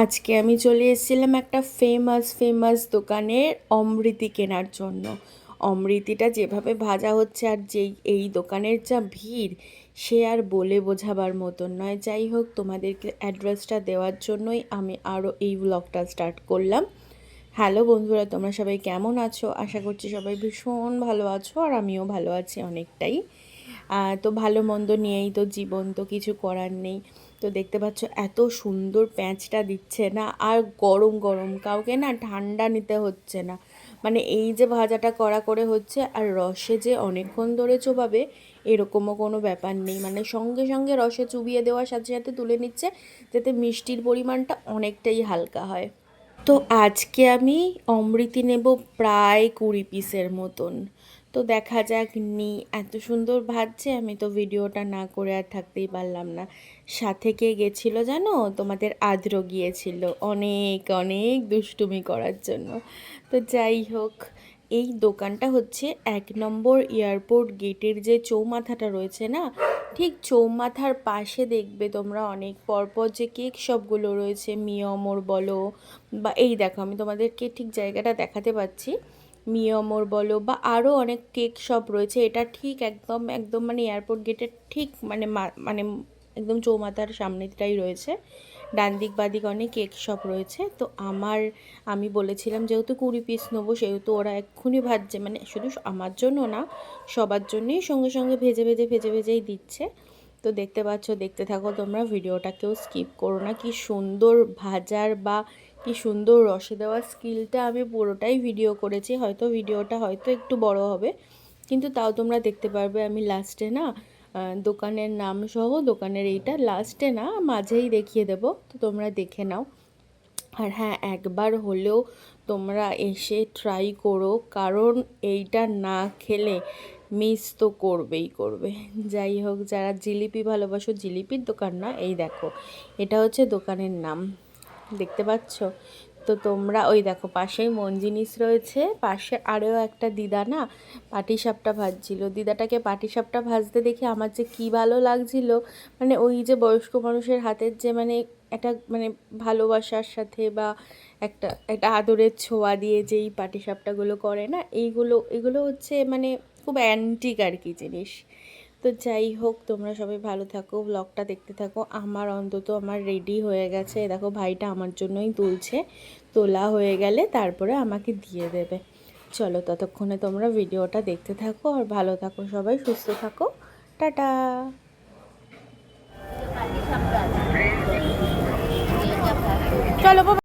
আজকে আমি চলে এসেছিলাম একটা ফেমাস দোকানের অমৃতি কেনার জন্য। অমৃতিটা যেভাবে ভাজা হচ্ছে আর এই দোকানের যা ভিড়, সে আর বলে বোঝাবার মতন নয়। যাই হোক, তোমাদেরকে অ্যাড্রেসটা দেওয়ার জন্যই আমি আরও এই ব্লগটা স্টার্ট করলাম। হ্যালো বন্ধুরা, তোমরা সবাই কেমন আছো? আশা করছি সবাই ভীষণ ভালো আছো, আর আমিও ভালো আছি অনেকটাই। তো ভালো মন্দ নিয়েই তো জীবন, তো কিছু করার নেই। তো দেখতে পাচ্ছ এত সুন্দর প্যাঁচটা দিচ্ছে না, আর গরম গরম, কাউকে না ঠান্ডা নিতে হচ্ছে না। মানে এই যে ভাজাটা কড়া করে হচ্ছে, আর রসে যে অনেকক্ষণ ধরে চোবাবে এরকমও কোনো ব্যাপার নেই। মানে সঙ্গে সঙ্গে রসে চুবিয়ে দেওয়ার সাথে সাথে তুলে নিচ্ছে, যাতে মিষ্টির পরিমাণটা অনেকটাই হালকা হয়। তো আজকে আমি অমৃতি নেব প্রায় 20 পিসের মতন। তো দেখা যাক এত সুন্দর ভাজছে, আমি তো ভিডিওটা না করে আর থাকতেই পারলাম না। সাথে কে গেছিলো জানো? তোমাদের আদ্র গিয়েছিল অনেক অনেক দুষ্টুমি করার জন্য। তো যাই হোক, এই দোকানটা হচ্ছে 1 নম্বর এয়ারপোর্ট গেটের যে চৌমাথাটা রয়েছে না, ঠিক চৌমাথার পাশে দেখবে তোমরা অনেক পরপর যে কেক শপগুলো রয়েছে, মিয়মোর বলো, বা এই দেখো আমি তোমাদেরকে ঠিক জায়গাটা দেখাতে পাচ্ছি, মিয়মোর বলো বা আরও অনেক কেক শপ রয়েছে। এটা ঠিক একদম একদম মানে এয়ারপোর্ট গেটের ঠিক মানে একদম চৌমাথার সামনেটাই রয়েছে। ডান দিক বাদিক অনেক কেক শপ রয়েছে। তো আমি বলেছিলাম যেহেতু 20 পিস নেবো, সেহেতু ওরা এক্ষুনি ভাজছে, মানে শুধু আমার জন্য না, সবার জন্যই সঙ্গে সঙ্গে ভেজেই দিচ্ছে। তো দেখতে পাচ্ছ, দেখতে থাকো তোমরা ভিডিওটা, কেউ স্কিপ করো না। কি সুন্দর ভাজার বা কি সুন্দর রসে দেওয়ার স্কিলটা আমি পুরোটাই ভিডিও করেছি। ভিডিওটা হয়তো একটু বড় হবে, কিন্তু তাও তোমরা দেখতে পারবে। আমি লাস্টে না দোকানের নাম সহ, দোকানের এইটা লাস্টে না মাঝেই দেখিয়ে দেবো, তো তোমরা দেখে নাও। আর হ্যাঁ, একবার হলেও তোমরা এসে ট্রাই করো, কারণ এইটা না খেলে মিস তো করবে। যাই হোক, যারা জিলিপি ভালোবাসো, জিলিপির দোকান না, এই দেখো এটা হচ্ছে দোকানের নাম, দেখতে পাচ্ছ? তো তোমরা ওই দেখো পাশেই মন জিনিস রয়েছে, পাশে আরও একটা দিদা না পাটিসাপটা ভাজছিল। দিদাটাকে পাটিসাপটা ভাজতে দেখে আমার যে কী ভালো লাগছিল। মানে ওই যে বয়স্ক মানুষের হাতের যে মানে একটা মানে ভালোবাসার সাথে বা একটা একটা আদরের ছোঁয়া দিয়ে যেই পাটিসাপটাগুলো করে না, এগুলো হচ্ছে মানে খুব অ্যান্টিক আর কি জিনিস। তো যাই হোক, তোমরা সবাই ভালো থাকো, ব্লগটা দেখতে থাকো। আমার রেডি হয়ে গেছে, দেখো ভাইটা আমার জন্যই তুলছে। তোলা হয়ে গেলে তারপরে আমাকে দিয়ে দেবে। চলো, ততক্ষণে তোমরা ভিডিওটা দেখতে থাকো, আর ভালো থাকো সবাই, সুস্থ থাকো। টাটা। চলো বাবা।